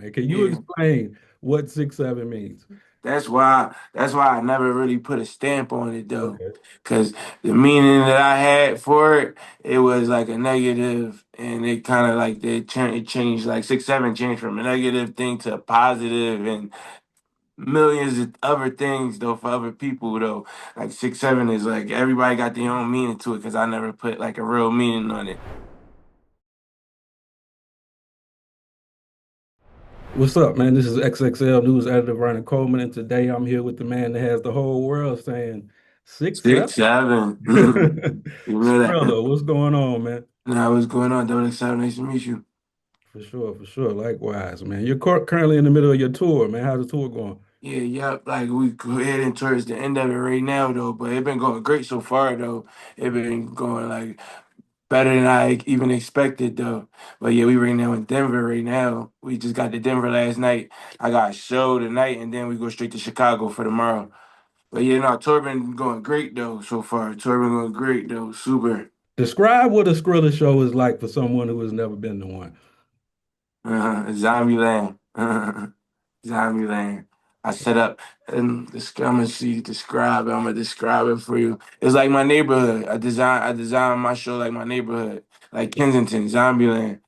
man. Can you Yeah. explain what 6'7" means? That's why I never really put a stamp on it though. Okay. Cause the meaning that I had for it, it was like a negative, and it kind of like it changed, like 6'7" changed from a negative thing to a positive, and millions of other things though for other people though. Like 6'7" is like everybody got their own meaning to it, cause I never put like a real meaning on it. What's up, man? This is XXL News Editor Vernon Coleman, and today I'm here with the man that has the whole world saying 6'7". 6'7". You know that. Skrilla, what's going on, man? Now what's going on? Double XL, nice to meet you. For sure, for sure. Likewise, man. You're currently in the middle of your tour, man. How's the tour going? Yeah, yep. Like we heading towards the end of it right now, though. But it been going great so far, though. It been going like better than I even expected, though. But yeah, we right now in Denver right now. We just got to Denver last night. I got a show tonight, and then we go straight to Chicago for tomorrow. But yeah, no, tour been going great though so far. Tour been going great though, super. Describe what a Skrilla show is like for someone who has never been to one. Zombie land. Zombieland. I set up and I'm gonna see describe it. I'm gonna describe it for you. It's like my neighborhood. I designed my show like my neighborhood. Like Kensington, Zombieland,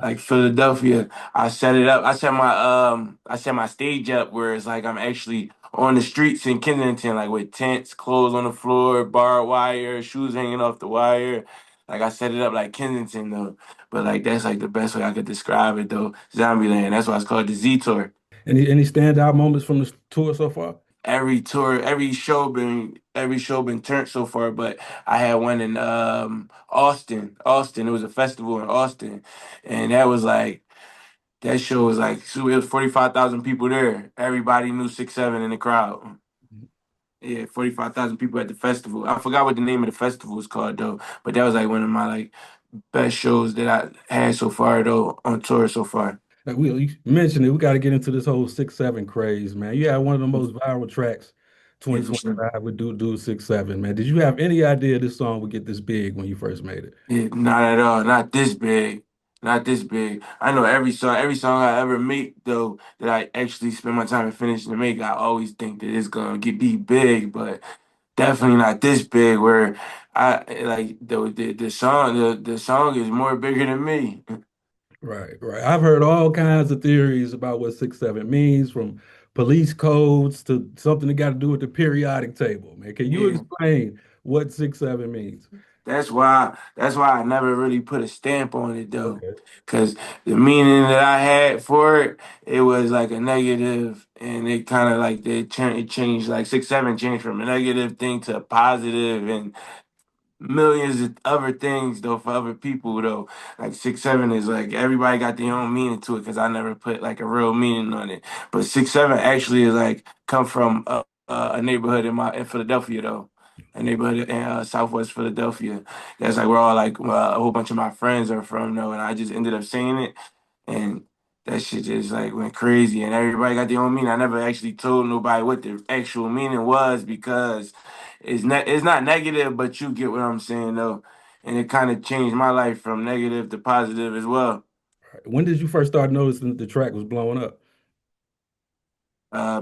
like Philadelphia. I set it up. I set my stage up where it's like I'm actually on the streets in Kensington, like with tents, clothes on the floor, barbed wire, shoes hanging off the wire. Like I set it up like Kensington though. But like that's like the best way I could describe it though. Zombieland. That's why it's called the Z Tour. Any standout moments from the tour so far? Every show been turned so far, but I had one in Austin. Austin. It was a festival in Austin. And that show was like so it was 45,000 people there. Everybody knew 6'7" in the crowd. Yeah, 45,000 people at the festival. I forgot what the name of the festival was called though, but that was like one of my like best shows that I had so far though on tour so far. Like you mentioned it, we got to get into this whole 6'7" craze, man. You had one of the most viral tracks, Yeah, for sure. 2025 with Doot Doot 6'7", man. Did you have any idea this song would get this big when you first made it? Yeah, not at all. Not this big. Not this big. I know every song I ever make though that I actually spend my time and finishing to make, I always think that it's gonna be big, but definitely not this big where I like the song is more bigger than me. Right, right. I've heard all kinds of theories about what 6'7" means, from police codes to something that got to do with the periodic table, man. Can you Yeah. explain what 6'7" means? That's why I never really put a stamp on it though. Okay. Cause the meaning that I had for it, it was like a negative, and it kind of like it changed, like 6'7" changed from a negative thing to a positive, and millions of other things though for other people though. Like 6'7" is like everybody got their own meaning to it, because I never put like a real meaning on it. But 6'7" actually is like come from a neighborhood in Philadelphia though. A neighborhood in Southwest Philadelphia. That's like where all like a whole bunch of my friends are from though, and I just ended up saying it, and that shit just like went crazy, and everybody got their own meaning. I never actually told nobody what the actual meaning was, because it's not negative, but you get what I'm saying though, and it kind of changed my life from negative to positive as well. When did you first start noticing that the track was blowing up?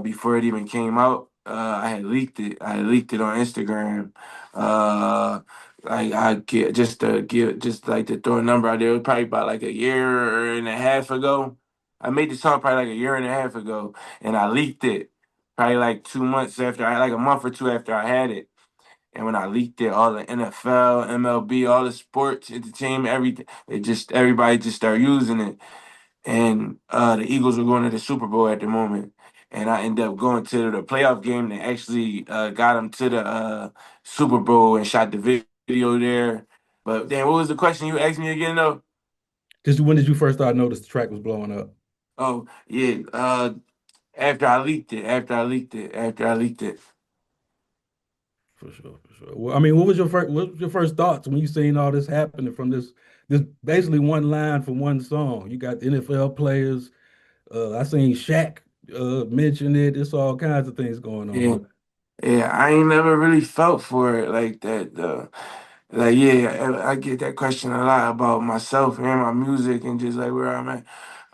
Before it even came out, I had leaked it. I had leaked it on Instagram. Uh, like I get just like to throw a number out there. It was probably about like a year and a half ago. I made the song probably like a year and a half ago, and I leaked it probably like 2 months after like a month or two after I had it. And when I leaked it, all the NFL, MLB, all the sports, entertainment, everything, everybody just started using it. And the Eagles were going to the Super Bowl at the moment, and I ended up going to the playoff game that actually got them to the Super Bowl, and shot the video there. But then, what was the question you asked me again, though? Just when did you first start noticing the track was blowing up? Oh yeah, after I leaked it, after I leaked it. For sure, for sure. Well, I mean, what was your first thoughts when you seen all this happening from this basically one line from one song? You got NFL players. I seen Shaq mention it. It's all kinds of things going Yeah, on. yeah, I ain't never really felt for it like that, though. Like, yeah, I get that question a lot about myself and my music and just like where I'm at.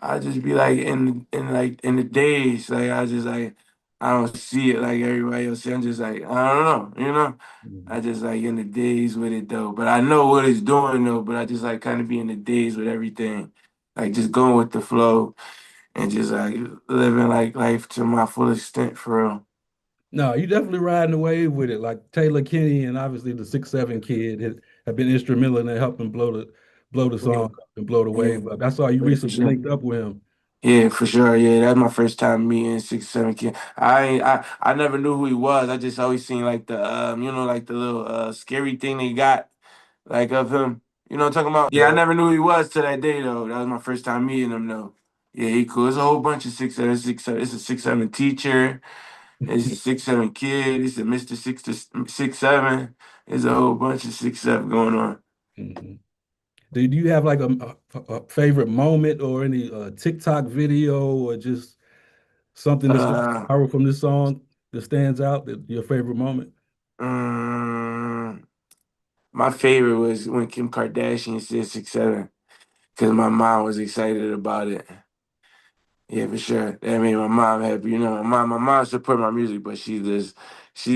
I just be like in the days, like I just like I don't see it like everybody else. I'm just like I don't know, you know. I Mhm. just like in the days with it though, but I know what it's doing though. But I just like kind of be in the days with everything, like just going with the flow and just like living like life to my full extent for real. No, you definitely riding the wave with it. Like Taylor Kinney and obviously the 6'7" kid have been instrumental in helping blow the Yeah, song up and blow the yeah, wave up. I saw you yeah, for recently sure. linked up with him. Yeah, for sure. Yeah, that's my first time meeting 6'7" kid. I never knew who he was. I just always seen like the you know, like the little scary thing they got like of him. You know what I'm talking about? Yeah, I Yeah. never knew who he was till that day though. That was my first time meeting him though. Yeah, he cool. It's a whole bunch of 6'7", 6'7". It's a 6'7" teacher. It's a 6'7" kid. It's a Mr. 6'7". It's a whole bunch of 6'7" going on. Mhm. Do you have like a favorite moment or any TikTok video or just something that's gone Uh, viral from this song that stands out that your favorite moment? um, my favorite was when Kim Kardashian said 6'7" because my mom was excited about it. Yeah, for sure. That made my mom happy. You know, my mom support my music, but she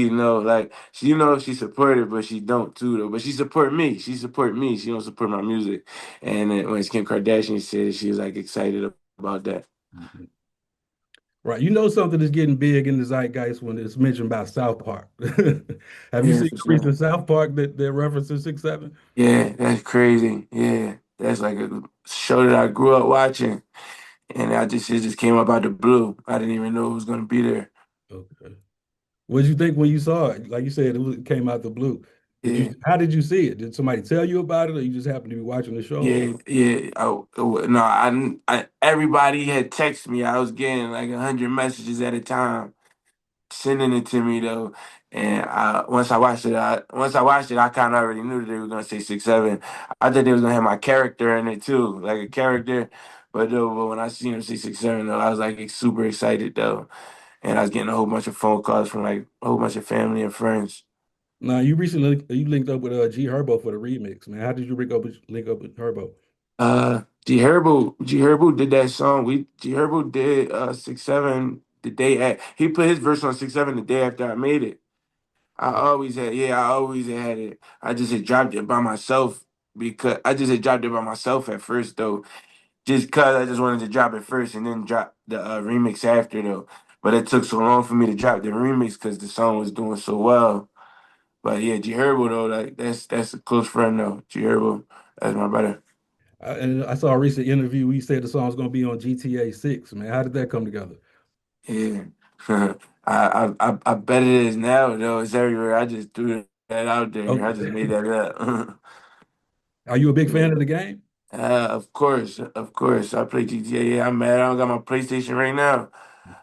know like she she supported, but she don't too though. But she support me. She support me. She don't support my music. And then when Kim Kardashian said it, she was like excited about that. Mhm. Right. You know something is getting big in the zeitgeist when it's mentioned by South Park. Have you Yeah, seen for the sure. recent South Park that references 6'7"? Yeah, that's crazy. Yeah, that's like a show that I grew up watching, and it just came up out the blue. I didn't even know it was gonna be there. Okay. What did you think when you saw it? Like you said, it came out the blue. Yeah. How did you see it? Did somebody tell you about it or you just happened to be watching the show? Yeah, yeah. No, everybody had texted me. I was getting like 100 messages at a time, sending it to me though. And once I watched it, I kind of already knew that they were gonna say 6'7". I thought they was gonna have my character in it too, like a character. But when I seen them say 6'7", though, I was like super excited though, and I was getting a whole bunch of phone calls from like a whole bunch of family and friends. Now you recently you linked up with G Herbo for the remix, man. How did you link up with Herbo? G Herbo did that song. G Herbo did 6'7" the day at he put his verse on 6'7" the day after I made it. I always had it. I just had dropped it by myself because I just had dropped it by myself at first though. Just cause I just wanted to drop it first and then drop the remix after though. But it took so long for me to drop the remix because the song was doing so well. But yeah, G Herbo though, like that's a close friend though. G Herbo, that's my brother. And I saw a recent interview. He said the song's going to be on GTA 6, man. How did that come together? Yeah. I bet it is now though. It's everywhere. I just threw that out there. I just made Okay. that up. Are you a big fan Yeah. of the game? Of course, of course. I play GTA. Yeah, I'm mad. I don't got my PlayStation right now.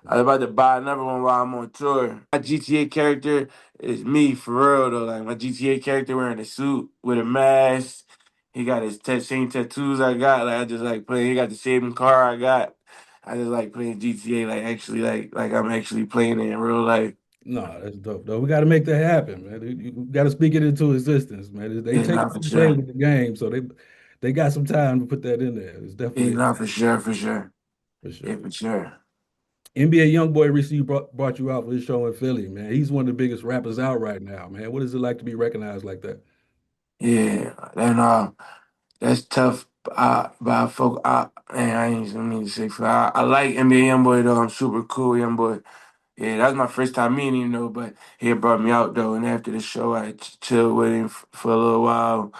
I was about to buy another one while I'm on tour. My GTA character is me for real though. Like my GTA character wearing a suit with a mask. He got his same tattoos I got. Like I just like playing. He got the same car I got. I just like playing GTA. Like actually, like I'm actually playing it in real life. No, that's dope, though. We got to make that happen, man. You got to speak it into existence, man. They Yeah, take not time for to play sure. with the game, so they got some time to put that in there. It's Yeah, definitely not for sure, for sure. for Yeah, sure. for sure. NBA YoungBoy recently brought you out for his show in Philly, man. He's one of the biggest rappers out right now, man. What is it like to be recognized like that? Yeah, and that's tough. But I ain't mean to say. I like NBA YoungBoy though. I'm super cool YoungBoy. Yeah, that was my first time meeting him though. But he had brought me out though, and after the show, I chilled with him for a little while.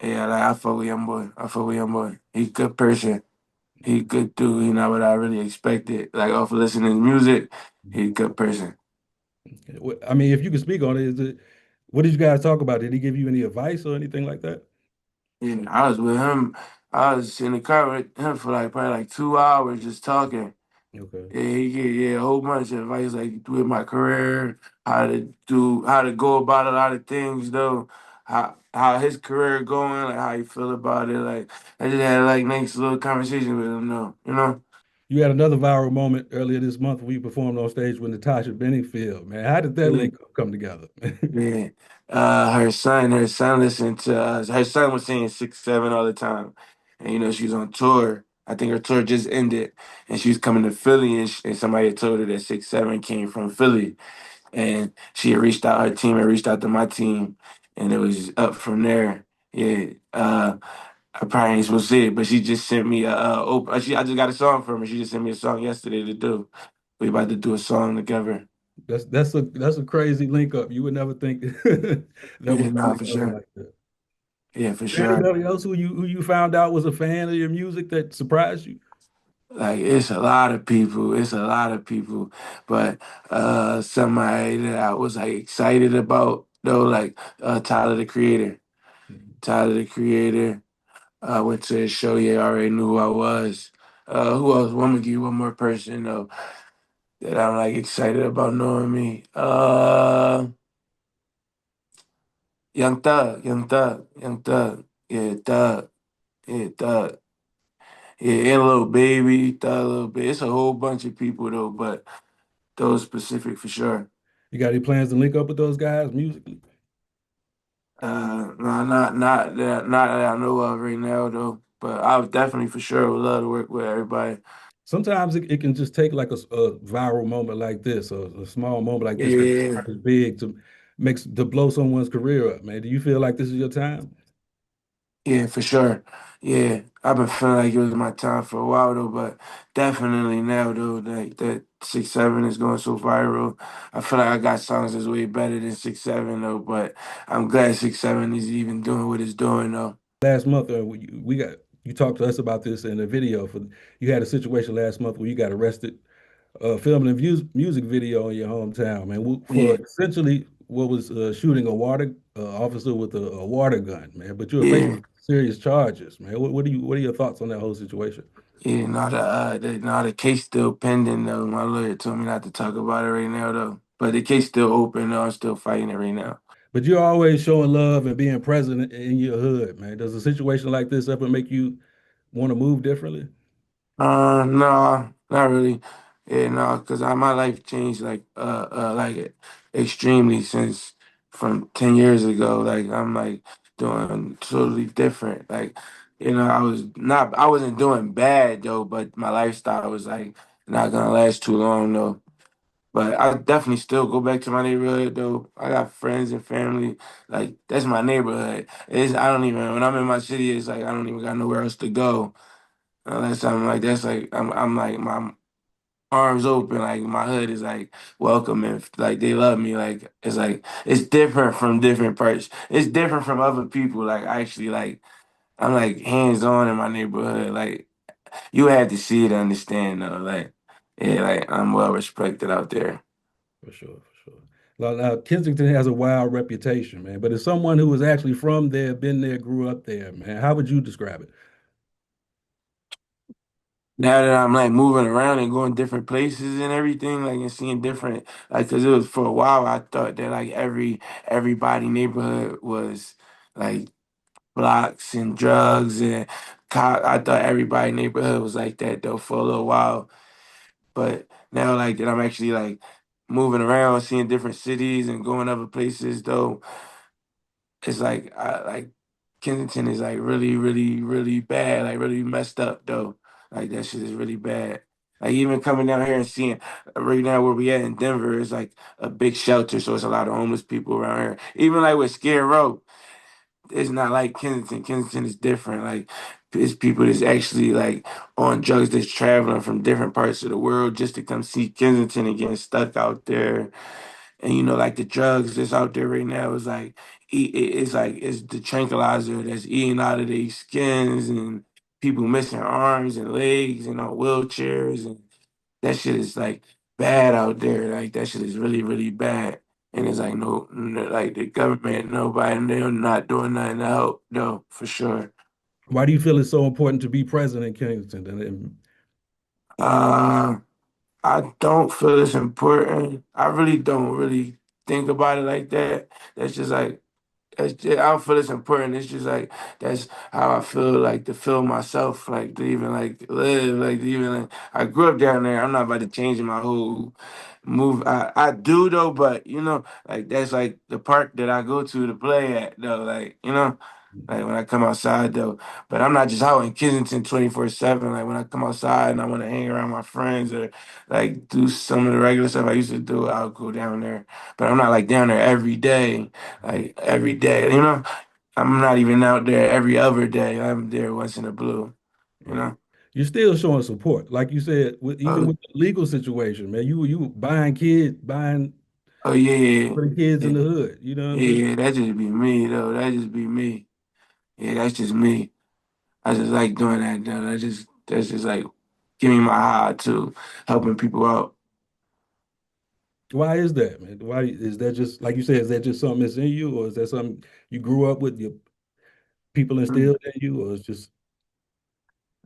Yeah, like I fuck with YoungBoy. I fuck with YoungBoy. He good person. He good dude. You know what I really expected. Like off of listening to his music, he good person. I mean, if you could speak on it, what did you guys talk about? Did he give you any advice or anything like that? Yeah, I was with him. I was in the car with him for like probably like 2 hours just talking. Okay. Yeah, he gave a whole bunch of advice like with my career, how to go about a lot of things though, how his career going, like how he feel about it. Like I just had like nice little conversation with him though, you know? You had another viral moment earlier this month when you performed on stage with Natasha Bedingfield, man. How did that Yeah, link come together? yeah. Her son listened to us. Her son was saying 6'7" all the time. And you know, she's on tour. I think her tour just ended, and she was coming to Philly, and somebody had told her that 6'7" came from Philly, and she had reached out. Her team had reached out to my team, and it was up from there. Yeah, I probably ain't supposed to say it, but she just sent me I just got a song from her. She just sent me a song yesterday to do. We about to do a song together. That's a crazy link up. You would never think that Yeah, would nah, really for go sure. like that. Yeah, for sure. Anybody else who you found out was a fan of your music that surprised you? Like it's a lot of people. It's a lot of people. But somebody that I was like excited about though, like Tyler the Creator. Tyler the Creator. I went to his show, yeah, I already knew who I was. Who else? One gonna give you one more person though that I'm like excited about knowing me. Young Thug, Young Thug, Young Thug. Yeah, Thug. Yeah, Thug. Yeah, and Little Baby, Thug, Little Baby. It's a whole bunch of people though, but those specific for sure. You got any plans to link up with those guys musically? No, not that I know of right now though. But I would definitely for sure would love to work with everybody. Sometimes it can just take like a viral moment like this, a small moment like this that Yeah, is big to blow someone's career up, man. Do you feel like this is your time? yeah, for sure. Yeah. I've been feeling like it was my time for a while though, but definitely now though, like that 6'7" is going so viral. I feel like I got songs that's way better than 6'7" though, but I'm glad 6'7" is even doing what it's doing though. Last month, we got you talked to us about this in a video. For you had a situation last month where you got arrested filming a music video in your hometown, man, for Yeah, essentially what was shooting a water officer with a water gun, man. But you were yeah. facing serious charges, man. What are your thoughts on that whole situation? Yeah, the case still pending though. My lawyer told me not to talk about it right now though. But the case still open though. I'm still fighting it right now. But you're always showing love and being present in your hood, man. Does a situation like this ever make you want to move differently? No, not really. Yeah, no, because my life changed like extremely since from 10 years ago. Like I'm like doing totally different. Like, I wasn't doing bad though, but my lifestyle was like not gonna last too long though. But I definitely still go back to my neighborhood though. I got friends and family. Like that's my neighborhood. I don't even when I'm in my city, it's like I don't even got nowhere else to go. Unless I'm like that's like I'm like my arms open, like my hood is like welcome and like they love me. Like it's different from different parts. It's different from other people. Like I actually like I'm like hands on in my neighborhood. Like you had to see it to understand though. Like yeah, like I'm well respected out there. For sure, for sure. Now, Kensington has a wild reputation, man. But as someone who was actually from there, been there, grew up there, man, how would you describe it? Now that I'm like moving around and going different places and everything, like and seeing different, like, cause it was for a while I thought that like everybody neighborhood was like blocks and drugs and I thought everybody neighborhood was like that though for a little while, but now like that I'm actually like moving around, seeing different cities and going other places though. It's like I like Kensington is like really, really, really bad, like really messed up though. Like that shit is really bad. Like even coming down here and seeing right now where we at in Denver is like a big shelter, so it's a lot of homeless people around here. Even like with Skid Row, it's not like Kensington. Kensington is different. Like it's people that's actually like on drugs that's traveling from different parts of the world just to come see Kensington and getting stuck out there. And like the drugs that's out there right now is like it's like it's the tranquilizer that's eating out of their skins and people missing arms and legs and on wheelchairs and that shit is like bad out there. Like that shit is really really bad. And it's like like the government, nobody, they're not doing nothing to help though, for sure. Why do you feel it's so important to be present in Kensington? And Uh, I don't feel it's important. I really don't really think about it like that. That's just like I don't feel it's important. It's just like that's how I feel like to feel myself, like to even like live, like to even like I grew up down there. I'm not about to change my whole move. I do though, but like that's like the park that I go to play at though, like. Like when I come outside though, but I'm not just out in Kensington 24/7. Like when I come outside and I want to hang around my friends or like do some of the regular stuff I used to do, I'll go down there. But I'm not like down there every day, Mhm. like every day. I'm not even out there every other day. I'm there once in a blue. You Yeah. know. You're still showing support, like you said, even Oh, with the legal situation, man. You buying oh yeah, for the kids in yeah, the hood. You know what I'm saying? yeah. That just be me though. That just be me. Yeah, that's just me. I just like doing that though. That's just like give me my high too, helping people out. Why is that, man? Why is that just like you said? Is that just something that's in you, or is that something you grew up with? Your people Mm. instilled in you, or it's just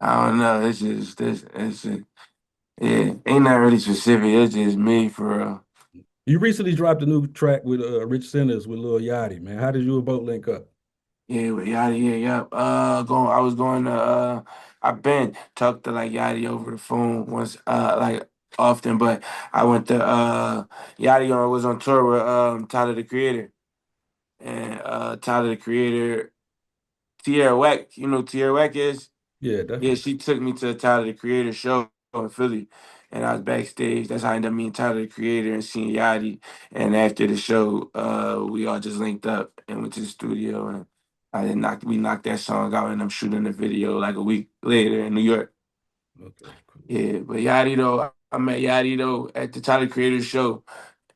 I don't know. It's just this. It's just, yeah. Ain't not really specific. It's just me for real. you recently dropped a new track with Rich Sinners with Lil Yachty, man. How did you both link up? Yeah, but Yachty, yeah, yeah. Going. I was going to. I've been talked to like Yachty over the phone once. Like often, but I went to Yachty was on tour with Tyler the Creator and Tyler the Creator. Tierra Whack. You know who Tierra Whack is? Yeah, Yeah, definitely. she took me to Tyler the Creator show in Philly, and I was backstage. That's how I ended up meeting Tyler the Creator and seeing Yachty. And after the show, we all just linked up and went to the studio, and we knocked that song out, and I'm shooting the video like a week later in New York. Okay, cool. Yeah, but Yachty though, I met Yachty though at the Tyler Creator show.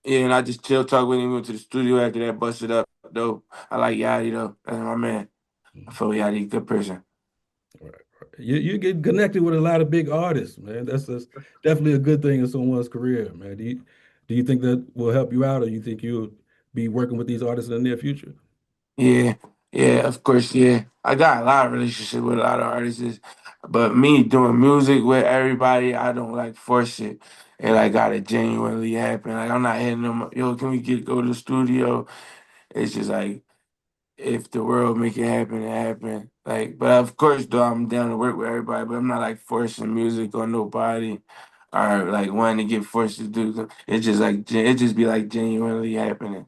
Yeah, and I just chill talk with him. Went to the studio after that, busted up though. I like Yachty though. That's my man. I Mhm. feel Yachty, good person. Right, right. You get connected with a lot of big artists, man. That's definitely a good thing in someone's career, man. Do you think that will help you out, or you think you'll be working with these artists in the near future? Yeah, yeah, of course, yeah. I got a lot of relationship with a lot of artists, but me doing music with everybody, I don't like force it. It like gotta genuinely happen. Like I'm not hitting them, up, yo, can we go to the studio? It's just like if the world make it happen, it happen. Like, but of course, though, I'm down to work with everybody, but I'm not like forcing music on nobody or like wanting to get forced to do. It's just like it just be like genuinely happening.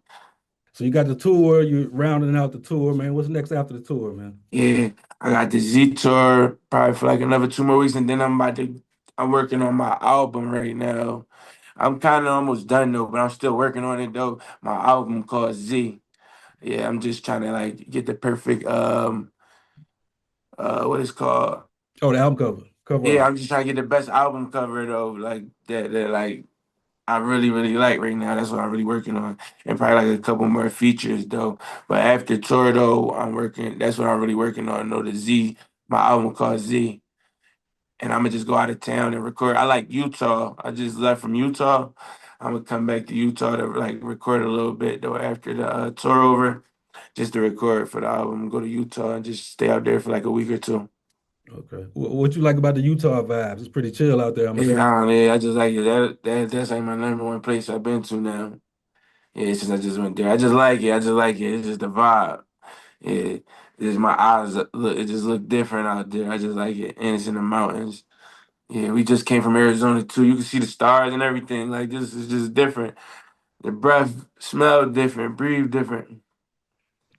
So you got the tour, you're rounding out the tour, man. What's next after the tour, man? Yeah, I got the Z tour probably for like another 2 more weeks, and then I'm working on my album right now. I'm kind of almost done though, but I'm still working on it though. My album called Z. Yeah, I'm just trying to like get the perfect what it's called. Oh, the album cover Yeah, art. I'm just trying to get the best album cover though, like that like I really like right now. That's what I'm really working on, and probably like a couple more features though. But after tour though, I'm working. That's what I'm really working on. Though the Z, my album called Z, and I'm gonna just go out of town and record. I like Utah. I just left from Utah. I'm gonna come back to Utah to like record a little bit though after the tour over, just to record for the album. Go to Utah and just stay out there for like a week or two. Okay. What you like about the Utah vibes? It's pretty chill out there, I'm Yeah, assuming. I just like it. That's like my number one place I've been to now. Yeah, since I just went there. I just like it. I just like it. It's just the vibe. Yeah. It's my eyes look it just look different out there. I just like it. And it's in the mountains. Yeah, we just came from Arizona too. You can see the stars and everything. Like this is just different. The breath smell different, breathe different.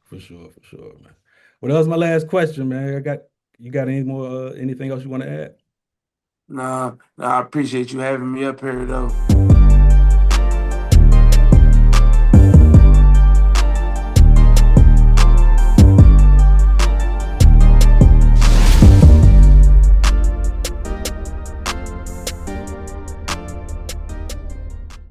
For sure, man. Well, that was my last question, man. You got any more anything else you want to add? Nah, I appreciate you having me up here though.